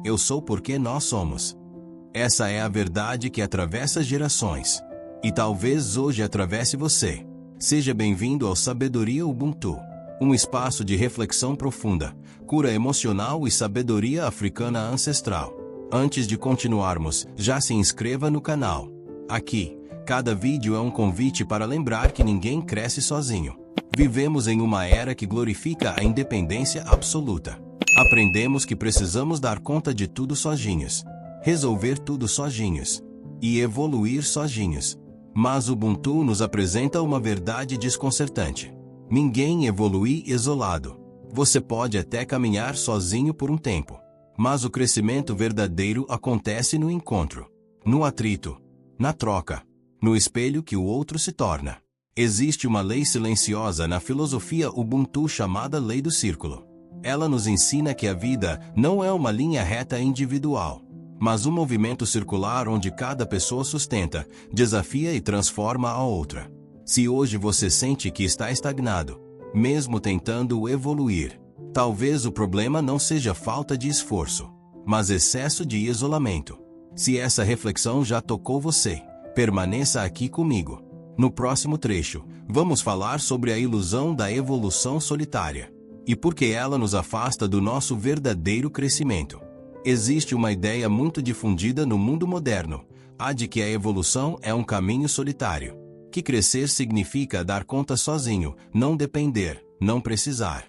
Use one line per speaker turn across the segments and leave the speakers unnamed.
Eu sou porque nós somos. Essa é a verdade que atravessa gerações. E talvez hoje atravesse você. Seja bem-vindo ao Sabedoria Ubuntu, um espaço de reflexão profunda, cura emocional e sabedoria africana ancestral. Antes de continuarmos, já se inscreva no canal. Aqui, cada vídeo é um convite para lembrar que ninguém cresce sozinho. Vivemos em uma era que glorifica a independência absoluta. Aprendemos que precisamos dar conta de tudo sozinhos, resolver tudo sozinhos e evoluir sozinhos. Mas o Ubuntu nos apresenta uma verdade desconcertante. Ninguém evolui isolado. Você pode até caminhar sozinho por um tempo, mas o crescimento verdadeiro acontece no encontro, no atrito, na troca, no espelho que o outro se torna. Existe uma lei silenciosa na filosofia Ubuntu chamada Lei do Círculo. Ela nos ensina que a vida não é uma linha reta individual, mas um movimento circular onde cada pessoa sustenta, desafia e transforma a outra. Se hoje você sente que está estagnado, mesmo tentando evoluir, talvez o problema não seja falta de esforço, mas excesso de isolamento. Se essa reflexão já tocou você, permaneça aqui comigo. No próximo trecho, vamos falar sobre a ilusão da evolução solitária e por que ela nos afasta do nosso verdadeiro crescimento. Existe uma ideia muito difundida no mundo moderno, a de que a evolução é um caminho solitário, que crescer significa dar conta sozinho, não depender, não precisar.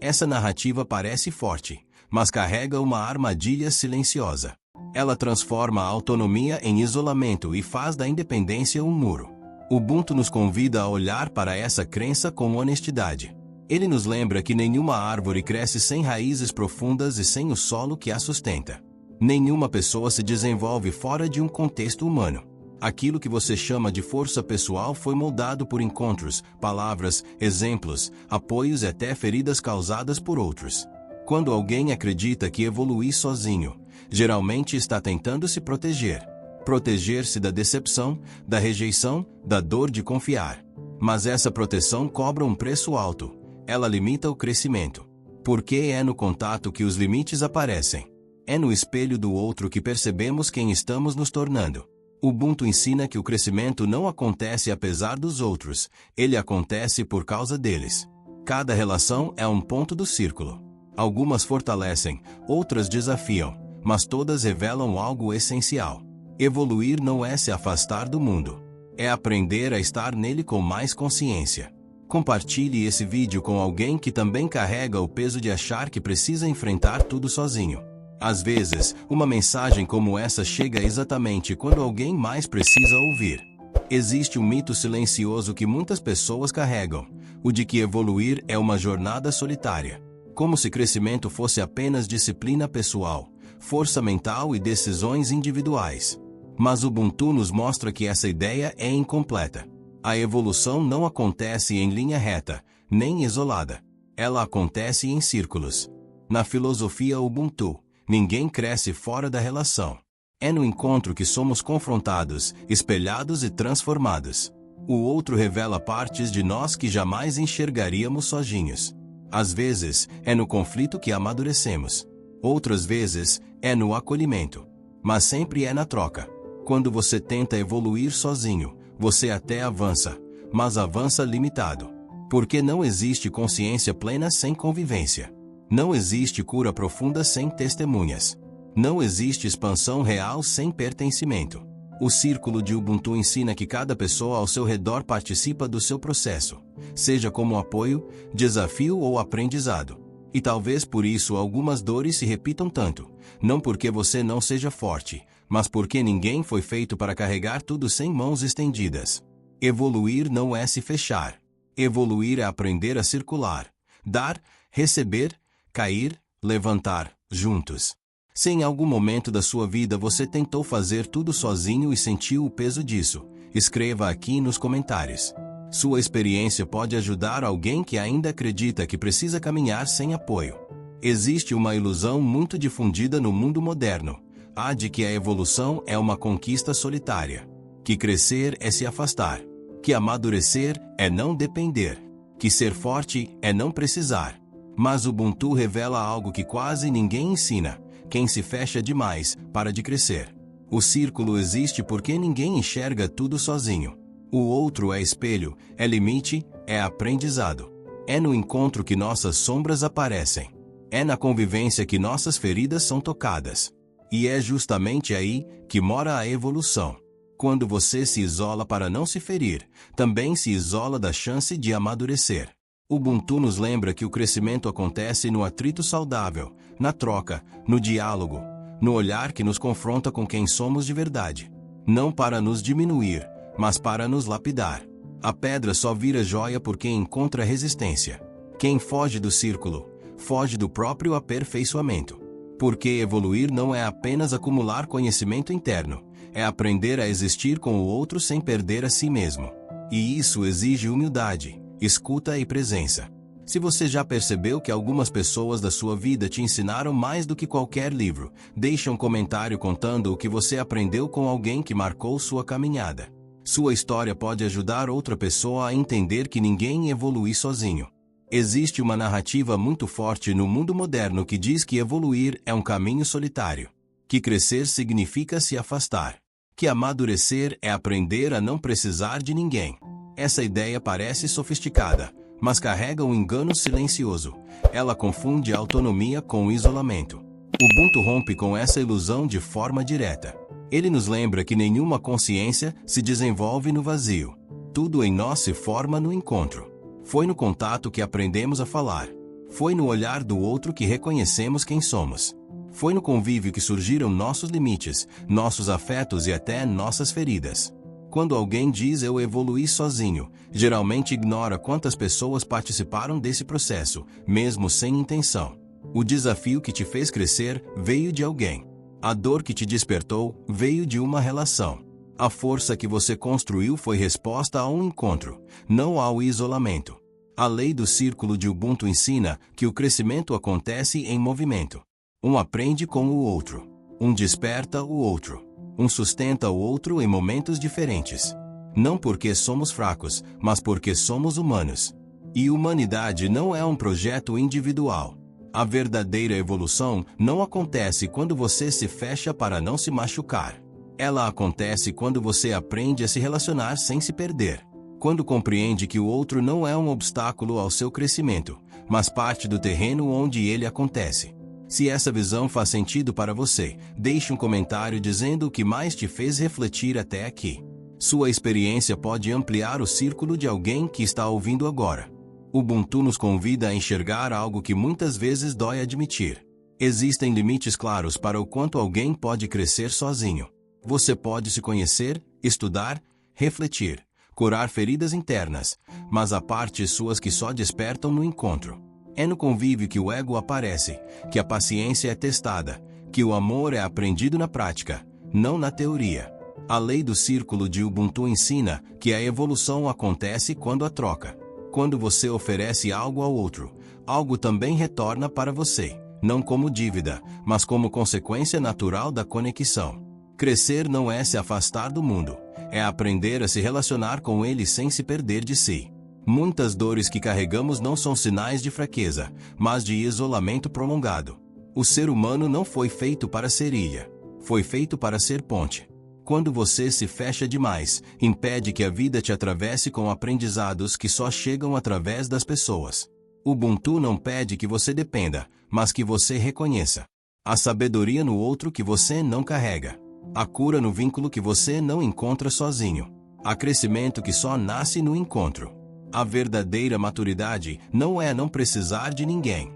Essa narrativa parece forte, mas carrega uma armadilha silenciosa. Ela transforma a autonomia em isolamento e faz da independência um muro. O Ubuntu nos convida a olhar para essa crença com honestidade. Ele nos lembra que nenhuma árvore cresce sem raízes profundas e sem o solo que a sustenta. Nenhuma pessoa se desenvolve fora de um contexto humano. Aquilo que você chama de força pessoal foi moldado por encontros, palavras, exemplos, apoios e até feridas causadas por outros. Quando alguém acredita que evoluir sozinho, geralmente está tentando se proteger. Proteger-se da decepção, da rejeição, da dor de confiar. Mas essa proteção cobra um preço alto. Ela limita o crescimento. Porque é no contato que os limites aparecem. É no espelho do outro que percebemos quem estamos nos tornando. O Ubuntu ensina que o crescimento não acontece apesar dos outros, ele acontece por causa deles. Cada relação é um ponto do círculo. Algumas fortalecem, outras desafiam, mas todas revelam algo essencial. Evoluir não é se afastar do mundo. É aprender a estar nele com mais consciência. Compartilhe esse vídeo com alguém que também carrega o peso de achar que precisa enfrentar tudo sozinho. Às vezes, uma mensagem como essa chega exatamente quando alguém mais precisa ouvir. Existe um mito silencioso que muitas pessoas carregam, o de que evoluir é uma jornada solitária. Como se crescimento fosse apenas disciplina pessoal, força mental e decisões individuais. Mas o Ubuntu nos mostra que essa ideia é incompleta. A evolução não acontece em linha reta, nem isolada. Ela acontece em círculos. Na filosofia Ubuntu, ninguém cresce fora da relação. É no encontro que somos confrontados, espelhados e transformados. O outro revela partes de nós que jamais enxergaríamos sozinhos. Às vezes, é no conflito que amadurecemos. Outras vezes, é no acolhimento. Mas sempre é na troca. Quando você tenta evoluir sozinho, você até avança, mas avança limitado. Porque não existe consciência plena sem convivência. Não existe cura profunda sem testemunhas. Não existe expansão real sem pertencimento. O círculo de Ubuntu ensina que cada pessoa ao seu redor participa do seu processo, seja como apoio, desafio ou aprendizado. E talvez por isso algumas dores se repitam tanto, não porque você não seja forte, mas porque ninguém foi feito para carregar tudo sem mãos estendidas. Evoluir não é se fechar. Evoluir é aprender a circular, dar, receber, cair, levantar, juntos. Se em algum momento da sua vida você tentou fazer tudo sozinho e sentiu o peso disso, escreva aqui nos comentários. Sua experiência pode ajudar alguém que ainda acredita que precisa caminhar sem apoio. Existe uma ilusão muito difundida no mundo moderno, a de que a evolução é uma conquista solitária, que crescer é se afastar, que amadurecer é não depender, que ser forte é não precisar. Mas o Ubuntu revela algo que quase ninguém ensina: Quem se fecha demais, para de crescer. O círculo existe porque ninguém enxerga tudo sozinho. O outro é espelho, é limite, é aprendizado. É no encontro que nossas sombras aparecem. É na convivência que nossas feridas são tocadas. E é justamente aí que mora a evolução. Quando você se isola para não se ferir, também se isola da chance de amadurecer. Ubuntu nos lembra que o crescimento acontece no atrito saudável, na troca, no diálogo, no olhar que nos confronta com quem somos de verdade. Não para nos diminuir, mas para nos lapidar. A pedra só vira joia por quem encontra resistência. Quem foge do círculo, foge do próprio aperfeiçoamento. Porque evoluir não é apenas acumular conhecimento interno, é aprender a existir com o outro sem perder a si mesmo. E isso exige humildade, escuta e presença. Se você já percebeu que algumas pessoas da sua vida te ensinaram mais do que qualquer livro, deixe um comentário contando o que você aprendeu com alguém que marcou sua caminhada. Sua história pode ajudar outra pessoa a entender que ninguém evolui sozinho. Existe uma narrativa muito forte no mundo moderno que diz que evoluir é um caminho solitário, que crescer significa se afastar, que amadurecer é aprender a não precisar de ninguém. Essa ideia parece sofisticada, mas carrega um engano silencioso. Ela confunde a autonomia com o isolamento. Ubuntu rompe com essa ilusão de forma direta. Ele nos lembra que nenhuma consciência se desenvolve no vazio. Tudo em nós se forma no encontro. Foi no contato que aprendemos a falar. Foi no olhar do outro que reconhecemos quem somos. Foi no convívio que surgiram nossos limites, nossos afetos e até nossas feridas. Quando alguém diz eu evoluí sozinho, geralmente ignora quantas pessoas participaram desse processo, mesmo sem intenção. O desafio que te fez crescer veio de alguém. A dor que te despertou veio de uma relação. A força que você construiu foi resposta a um encontro, não ao isolamento. A lei do círculo de Ubuntu ensina que o crescimento acontece em movimento. Um aprende com o outro. Um desperta o outro. Um sustenta o outro em momentos diferentes. Não porque somos fracos, mas porque somos humanos. E humanidade não é um projeto individual. A verdadeira evolução não acontece quando você se fecha para não se machucar. Ela acontece quando você aprende a se relacionar sem se perder. Quando compreende que o outro não é um obstáculo ao seu crescimento, mas parte do terreno onde ele acontece. Se essa visão faz sentido para você, deixe um comentário dizendo o que mais te fez refletir até aqui. Sua experiência pode ampliar o círculo de alguém que está ouvindo agora. Ubuntu nos convida a enxergar algo que muitas vezes dói admitir. Existem limites claros para o quanto alguém pode crescer sozinho. Você pode se conhecer, estudar, refletir, curar feridas internas, mas há partes suas que só despertam no encontro. É no convívio que o ego aparece, que a paciência é testada, que o amor é aprendido na prática, não na teoria. A lei do círculo de Ubuntu ensina que a evolução acontece quando a troca. Quando você oferece algo ao outro, algo também retorna para você, não como dívida, mas como consequência natural da conexão. Crescer não é se afastar do mundo, é aprender a se relacionar com ele sem se perder de si. Muitas dores que carregamos não são sinais de fraqueza, mas de isolamento prolongado. O ser humano não foi feito para ser ilha, foi feito para ser ponte. Quando você se fecha demais, impede que a vida te atravesse com aprendizados que só chegam através das pessoas. Ubuntu não pede que você dependa, mas que você reconheça. A sabedoria no outro que você não carrega. A cura no vínculo que você não encontra sozinho. Há crescimento que só nasce no encontro. A verdadeira maturidade não é não precisar de ninguém.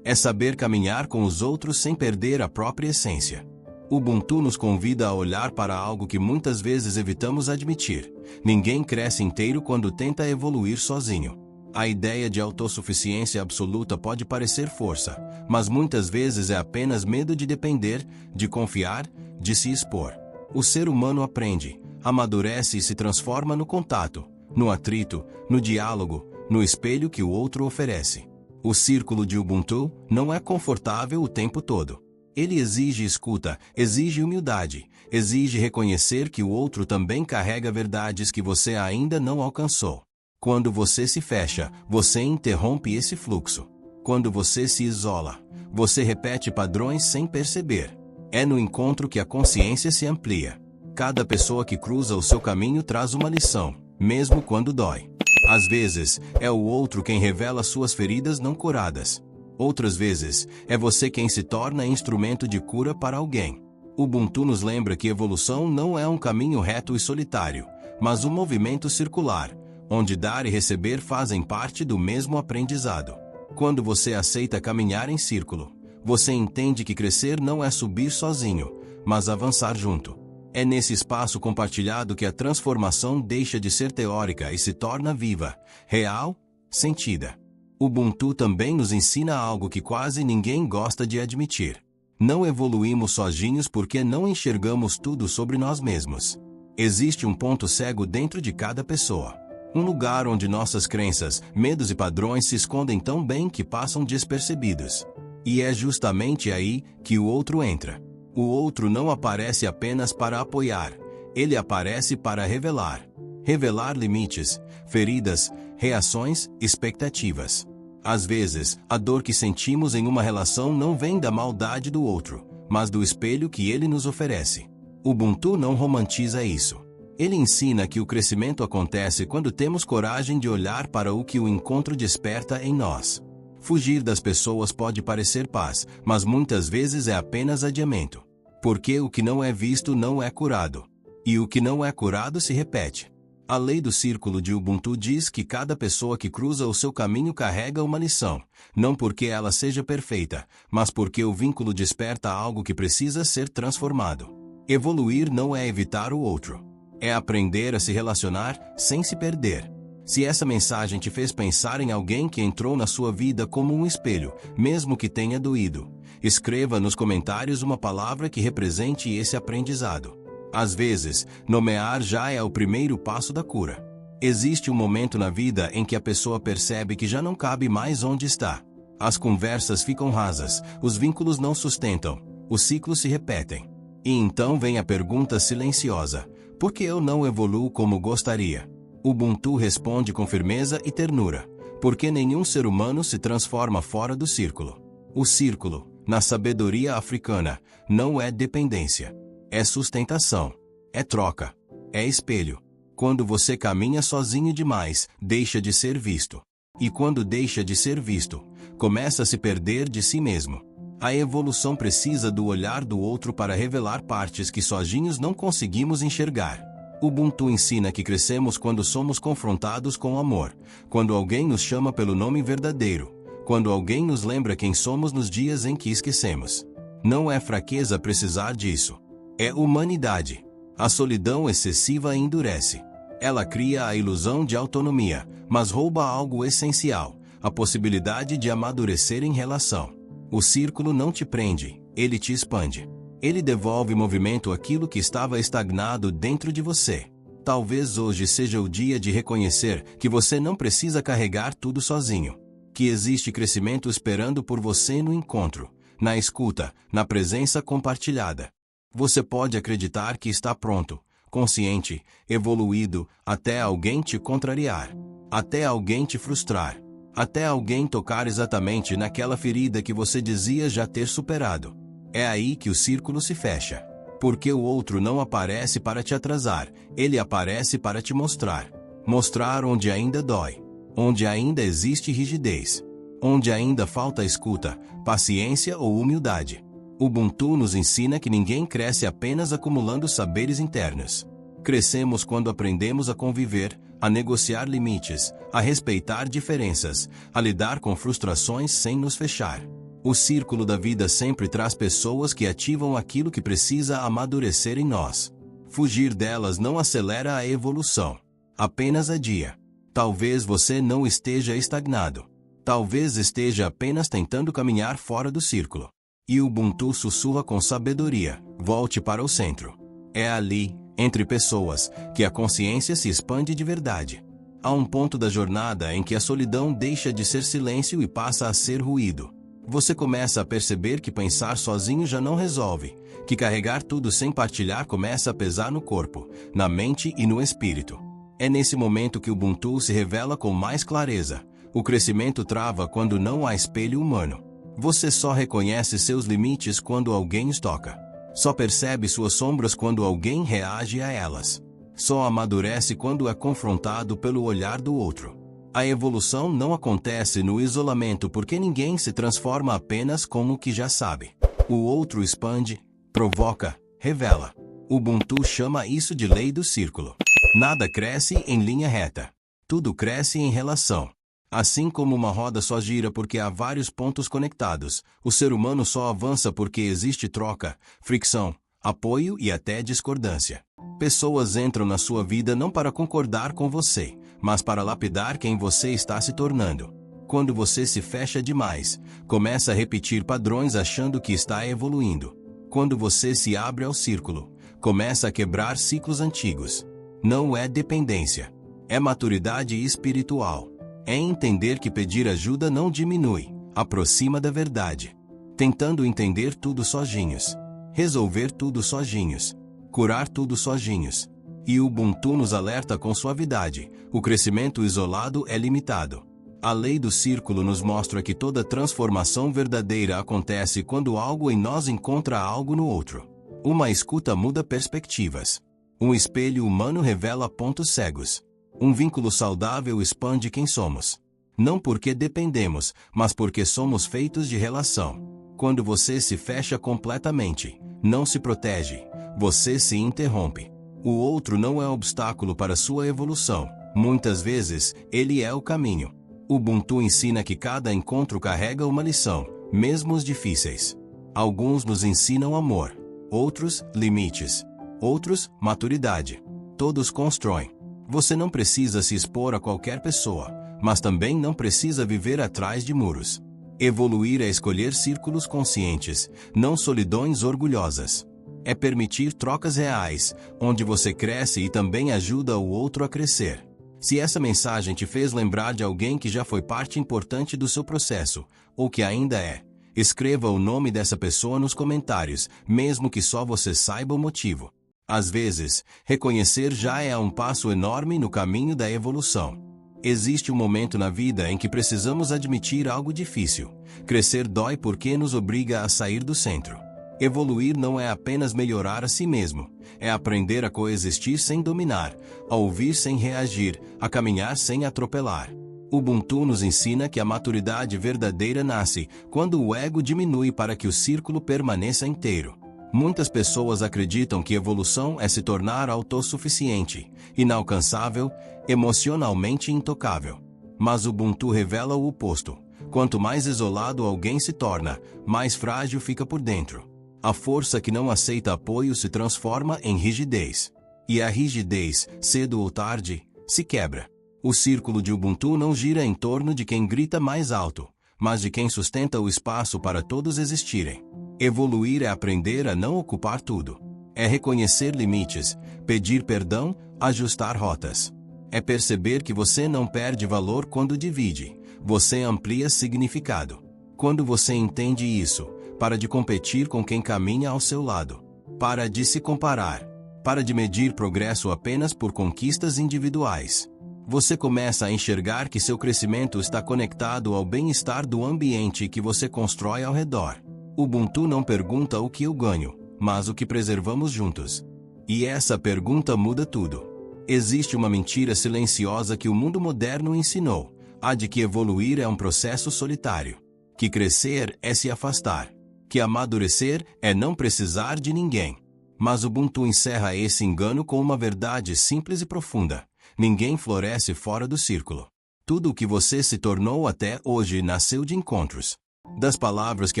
É saber caminhar com os outros sem perder a própria essência. Ubuntu nos convida a olhar para algo que muitas vezes evitamos admitir. Ninguém cresce inteiro quando tenta evoluir sozinho. A ideia de autossuficiência absoluta pode parecer força, mas muitas vezes é apenas medo de depender, de confiar, de se expor. O ser humano aprende, amadurece e se transforma no contato, no atrito, no diálogo, no espelho que o outro oferece. O círculo de Ubuntu não é confortável o tempo todo. Ele exige escuta, exige humildade, exige reconhecer que o outro também carrega verdades que você ainda não alcançou. Quando você se fecha, você interrompe esse fluxo. Quando você se isola, você repete padrões sem perceber. É no encontro que a consciência se amplia. Cada pessoa que cruza o seu caminho traz uma lição, mesmo quando dói. Às vezes, é o outro quem revela suas feridas não curadas. Outras vezes, é você quem se torna instrumento de cura para alguém. Ubuntu nos lembra que evolução não é um caminho reto e solitário, mas um movimento circular, onde dar e receber fazem parte do mesmo aprendizado. Quando você aceita caminhar em círculo, você entende que crescer não é subir sozinho, mas avançar junto. É nesse espaço compartilhado que a transformação deixa de ser teórica e se torna viva, real, sentida. Ubuntu também nos ensina algo que quase ninguém gosta de admitir. Não evoluímos sozinhos porque não enxergamos tudo sobre nós mesmos. Existe um ponto cego dentro de cada pessoa. Um lugar onde nossas crenças, medos e padrões se escondem tão bem que passam despercebidos. E é justamente aí que o outro entra. O outro não aparece apenas para apoiar, ele aparece para revelar. Revelar limites, feridas, reações, expectativas. Às vezes, a dor que sentimos em uma relação não vem da maldade do outro, mas do espelho que ele nos oferece. Ubuntu não romantiza isso. Ele ensina que o crescimento acontece quando temos coragem de olhar para o que o encontro desperta em nós. Fugir das pessoas pode parecer paz, mas muitas vezes é apenas adiamento. Porque o que não é visto não é curado. E o que não é curado se repete. A lei do círculo de Ubuntu diz que cada pessoa que cruza o seu caminho carrega uma lição, não porque ela seja perfeita, mas porque o vínculo desperta algo que precisa ser transformado. Evoluir não é evitar o outro. É aprender a se relacionar sem se perder. Se essa mensagem te fez pensar em alguém que entrou na sua vida como um espelho, mesmo que tenha doído, escreva nos comentários uma palavra que represente esse aprendizado. Às vezes, nomear já é o primeiro passo da cura. Existe um momento na vida em que a pessoa percebe que já não cabe mais onde está. As conversas ficam rasas, os vínculos não sustentam, os ciclos se repetem. E então vem a pergunta silenciosa: por que eu não evoluo como gostaria? Ubuntu responde com firmeza e ternura: porque nenhum ser humano se transforma fora do círculo. O círculo, na sabedoria africana, não é dependência. É sustentação. É troca. É espelho. Quando você caminha sozinho demais, deixa de ser visto. E quando deixa de ser visto, começa a se perder de si mesmo. A evolução precisa do olhar do outro para revelar partes que sozinhos não conseguimos enxergar. Ubuntu ensina que crescemos quando somos confrontados com amor, quando alguém nos chama pelo nome verdadeiro, quando alguém nos lembra quem somos nos dias em que esquecemos. Não é fraqueza precisar disso. É humanidade. A solidão excessiva endurece. Ela cria a ilusão de autonomia, mas rouba algo essencial, a possibilidade de amadurecer em relação. O círculo não te prende, ele te expande. Ele devolve movimento àquilo que estava estagnado dentro de você. Talvez hoje seja o dia de reconhecer que você não precisa carregar tudo sozinho. Que existe crescimento esperando por você no encontro, na escuta, na presença compartilhada. Você pode acreditar que está pronto, consciente, evoluído, até alguém te contrariar, até alguém te frustrar, até alguém tocar exatamente naquela ferida que você dizia já ter superado. É aí que o círculo se fecha. Porque o outro não aparece para te atrasar, ele aparece para te mostrar. Mostrar onde ainda dói, onde ainda existe rigidez, onde ainda falta escuta, paciência ou humildade. Ubuntu nos ensina que ninguém cresce apenas acumulando saberes internos. Crescemos quando aprendemos a conviver, a negociar limites, a respeitar diferenças, a lidar com frustrações sem nos fechar. O círculo da vida sempre traz pessoas que ativam aquilo que precisa amadurecer em nós. Fugir delas não acelera a evolução, apenas adia. Talvez você não esteja estagnado. Talvez esteja apenas tentando caminhar fora do círculo. E o Ubuntu sussurra com sabedoria: volte para o centro. É ali, entre pessoas, que a consciência se expande de verdade. Há um ponto da jornada em que a solidão deixa de ser silêncio e passa a ser ruído. Você começa a perceber que pensar sozinho já não resolve, que carregar tudo sem partilhar começa a pesar no corpo, na mente e no espírito. É nesse momento que o Ubuntu se revela com mais clareza. O crescimento trava quando não há espelho humano. Você só reconhece seus limites quando alguém os toca. Só percebe suas sombras quando alguém reage a elas. Só amadurece quando é confrontado pelo olhar do outro. A evolução não acontece no isolamento porque ninguém se transforma apenas com o que já sabe. O outro expande, provoca, revela. Ubuntu chama isso de lei do círculo. Nada cresce em linha reta. Tudo cresce em relação. Assim como uma roda só gira porque há vários pontos conectados, o ser humano só avança porque existe troca, fricção, apoio e até discordância. Pessoas entram na sua vida não para concordar com você, mas para lapidar quem você está se tornando. Quando você se fecha demais, começa a repetir padrões achando que está evoluindo. Quando você se abre ao círculo, começa a quebrar ciclos antigos. Não é dependência. É maturidade espiritual. É entender que pedir ajuda não diminui, aproxima da verdade. Tentando entender tudo sozinhos. Resolver tudo sozinhos. Curar tudo sozinhos. E o Ubuntu nos alerta com suavidade: o crescimento isolado é limitado. A lei do círculo nos mostra que toda transformação verdadeira acontece quando algo em nós encontra algo no outro. Uma escuta muda perspectivas. Um espelho humano revela pontos cegos. Um vínculo saudável expande quem somos. Não porque dependemos, mas porque somos feitos de relação. Quando você se fecha completamente, não se protege, você se interrompe. O outro não é obstáculo para sua evolução. Muitas vezes, ele é o caminho. Ubuntu ensina que cada encontro carrega uma lição, mesmo os difíceis. Alguns nos ensinam amor, outros, limites, outros, maturidade. Todos constroem. Você não precisa se expor a qualquer pessoa, mas também não precisa viver atrás de muros. Evoluir é escolher círculos conscientes, não solidões orgulhosas. É permitir trocas reais, onde você cresce e também ajuda o outro a crescer. Se essa mensagem te fez lembrar de alguém que já foi parte importante do seu processo, ou que ainda é, escreva o nome dessa pessoa nos comentários, mesmo que só você saiba o motivo. Às vezes, reconhecer já é um passo enorme no caminho da evolução. Existe um momento na vida em que precisamos admitir algo difícil. Crescer dói porque nos obriga a sair do centro. Evoluir não é apenas melhorar a si mesmo, é aprender a coexistir sem dominar, a ouvir sem reagir, a caminhar sem atropelar. Ubuntu nos ensina que a maturidade verdadeira nasce quando o ego diminui para que o círculo permaneça inteiro. Muitas pessoas acreditam que evolução é se tornar autossuficiente, inalcançável, emocionalmente intocável. Mas Ubuntu revela o oposto. Quanto mais isolado alguém se torna, mais frágil fica por dentro. A força que não aceita apoio se transforma em rigidez. E a rigidez, cedo ou tarde, se quebra. O círculo de Ubuntu não gira em torno de quem grita mais alto, mas de quem sustenta o espaço para todos existirem. Evoluir é aprender a não ocupar tudo. É reconhecer limites, pedir perdão, ajustar rotas. É perceber que você não perde valor quando divide, você amplia significado. Quando você entende isso, para de competir com quem caminha ao seu lado. Para de se comparar. Para de medir progresso apenas por conquistas individuais. Você começa a enxergar que seu crescimento está conectado ao bem-estar do ambiente que você constrói ao redor. Ubuntu não pergunta o que eu ganho, mas o que preservamos juntos. E essa pergunta muda tudo. Existe uma mentira silenciosa que o mundo moderno ensinou, a de que evoluir é um processo solitário, que crescer é se afastar, que amadurecer é não precisar de ninguém. Mas Ubuntu encerra esse engano com uma verdade simples e profunda: ninguém floresce fora do círculo. Tudo o que você se tornou até hoje nasceu de encontros. Das palavras que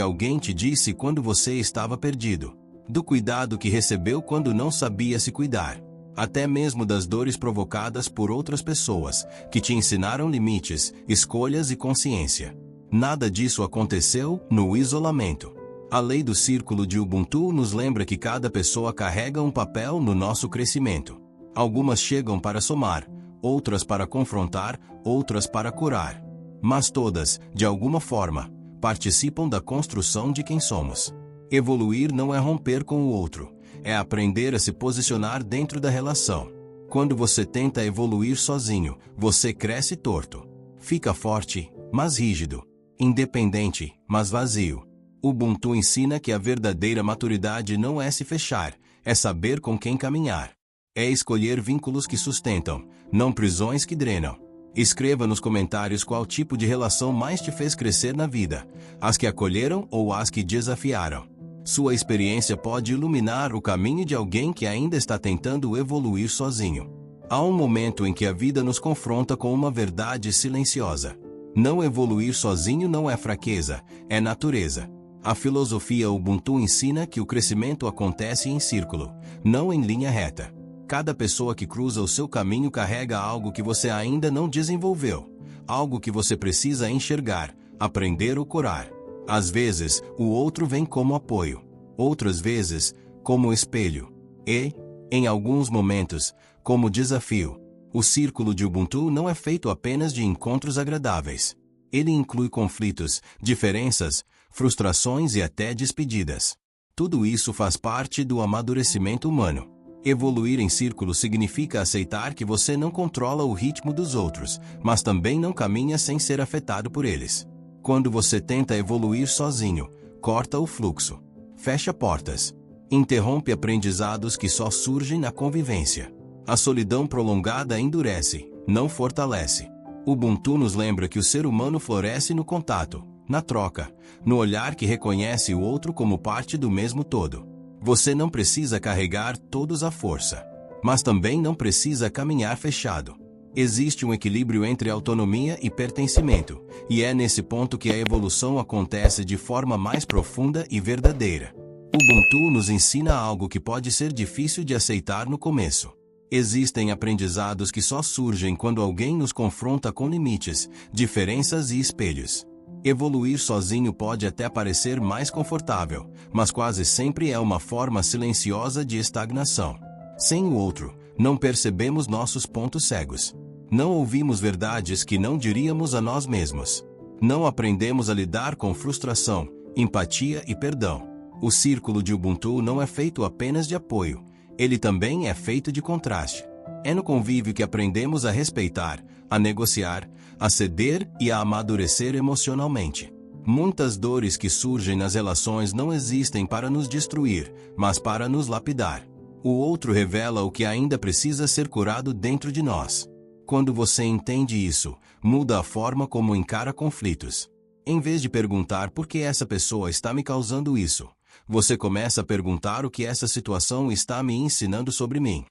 alguém te disse quando você estava perdido, do cuidado que recebeu quando não sabia se cuidar, até mesmo das dores provocadas por outras pessoas, que te ensinaram limites, escolhas e consciência. Nada disso aconteceu no isolamento. A lei do círculo de Ubuntu nos lembra que cada pessoa carrega um papel no nosso crescimento. Algumas chegam para somar, outras para confrontar, outras para curar. Mas todas, de alguma forma, participam da construção de quem somos. Evoluir não é romper com o outro, é aprender a se posicionar dentro da relação. Quando você tenta evoluir sozinho, você cresce torto. Fica forte, mas rígido. independente, mas vazio. Ubuntu ensina que a verdadeira maturidade não é se fechar, é saber com quem caminhar. É escolher vínculos que sustentam, não prisões que drenam. Escreva nos comentários qual tipo de relação mais te fez crescer na vida, as que acolheram ou as que desafiaram. Sua experiência pode iluminar o caminho de alguém que ainda está tentando evoluir sozinho. Há um momento em que a vida nos confronta com uma verdade silenciosa. Não evoluir sozinho não é fraqueza, é natureza. A filosofia Ubuntu ensina que o crescimento acontece em círculo, não em linha reta. Cada pessoa que cruza o seu caminho carrega algo que você ainda não desenvolveu, algo que você precisa enxergar, aprender ou curar. Às vezes, o outro vem como apoio, outras vezes, como espelho. E, em alguns momentos, como desafio. O círculo de Ubuntu não é feito apenas de encontros agradáveis. Ele inclui conflitos, diferenças, frustrações e até despedidas. Tudo isso faz parte do amadurecimento humano. Evoluir em círculo significa aceitar que você não controla o ritmo dos outros, mas também não caminha sem ser afetado por eles. Quando você tenta evoluir sozinho, corta o fluxo, fecha portas, interrompe aprendizados que só surgem na convivência. A solidão prolongada endurece, não fortalece. Ubuntu nos lembra que o ser humano floresce no contato, na troca, no olhar que reconhece o outro como parte do mesmo todo. Você não precisa carregar todos à força, mas também não precisa caminhar fechado. Existe um equilíbrio entre autonomia e pertencimento, e é nesse ponto que a evolução acontece de forma mais profunda e verdadeira. Ubuntu nos ensina algo que pode ser difícil de aceitar no começo. Existem aprendizados que só surgem quando alguém nos confronta com limites, diferenças e espelhos. Evoluir sozinho pode até parecer mais confortável, mas quase sempre é uma forma silenciosa de estagnação. Sem o outro, não percebemos nossos pontos cegos. Não ouvimos verdades que não diríamos a nós mesmos. Não aprendemos a lidar com frustração, empatia e perdão. O círculo de Ubuntu não é feito apenas de apoio, ele também é feito de contraste. É no convívio que aprendemos a respeitar, a negociar, a ceder e a amadurecer emocionalmente. Muitas dores que surgem nas relações não existem para nos destruir, mas para nos lapidar. O outro revela o que ainda precisa ser curado dentro de nós. Quando você entende isso, muda a forma como encara conflitos. Em vez de perguntar por que essa pessoa está me causando isso, você começa a perguntar o que essa situação está me ensinando sobre mim.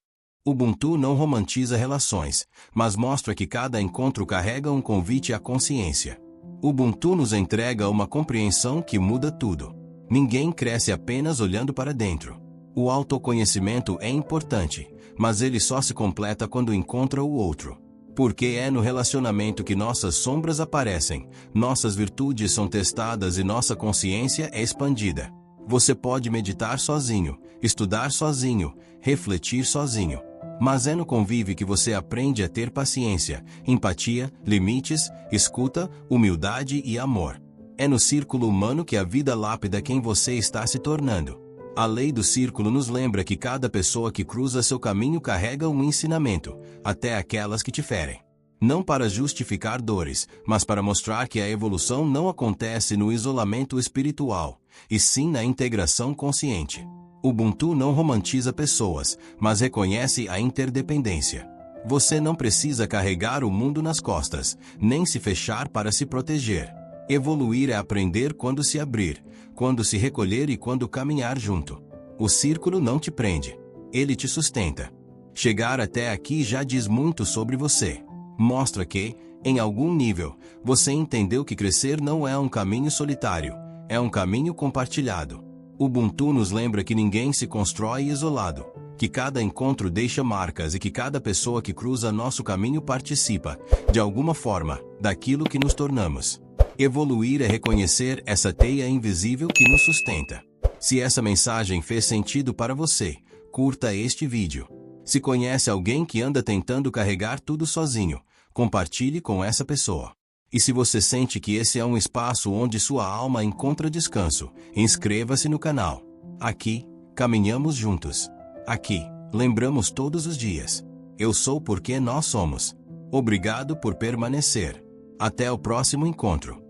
Ubuntu não romantiza relações, mas mostra que cada encontro carrega um convite à consciência. Ubuntu nos entrega uma compreensão que muda tudo. Ninguém cresce apenas olhando para dentro. O autoconhecimento é importante, mas ele só se completa quando encontra o outro. Porque é no relacionamento que nossas sombras aparecem, nossas virtudes são testadas e nossa consciência é expandida. Você pode meditar sozinho, estudar sozinho, refletir sozinho. Mas é no convívio que você aprende a ter paciência, empatia, limites, escuta, humildade e amor. É no círculo humano que a vida lapida quem você está se tornando. A lei do círculo nos lembra que cada pessoa que cruza seu caminho carrega um ensinamento, até aquelas que te ferem. Não para justificar dores, mas para mostrar que a evolução não acontece no isolamento espiritual, e sim na integração consciente. Ubuntu não romantiza pessoas, mas reconhece a interdependência. Você não precisa carregar o mundo nas costas, nem se fechar para se proteger. Evoluir é aprender quando se abrir, quando se recolher e quando caminhar junto. O círculo não te prende, ele te sustenta. Chegar até aqui já diz muito sobre você. Mostra que, em algum nível, você entendeu que crescer não é um caminho solitário, é um caminho compartilhado. Ubuntu nos lembra que ninguém se constrói isolado, que cada encontro deixa marcas e que cada pessoa que cruza nosso caminho participa, de alguma forma, daquilo que nos tornamos. Evoluir é reconhecer essa teia invisível que nos sustenta. Se essa mensagem fez sentido para você, curta este vídeo. Se conhece alguém que anda tentando carregar tudo sozinho, compartilhe com essa pessoa. E se você sente que esse é um espaço onde sua alma encontra descanso, inscreva-se no canal. Aqui, caminhamos juntos. Aqui, lembramos todos os dias. Eu sou porque nós somos. Obrigado por permanecer. Até o próximo encontro.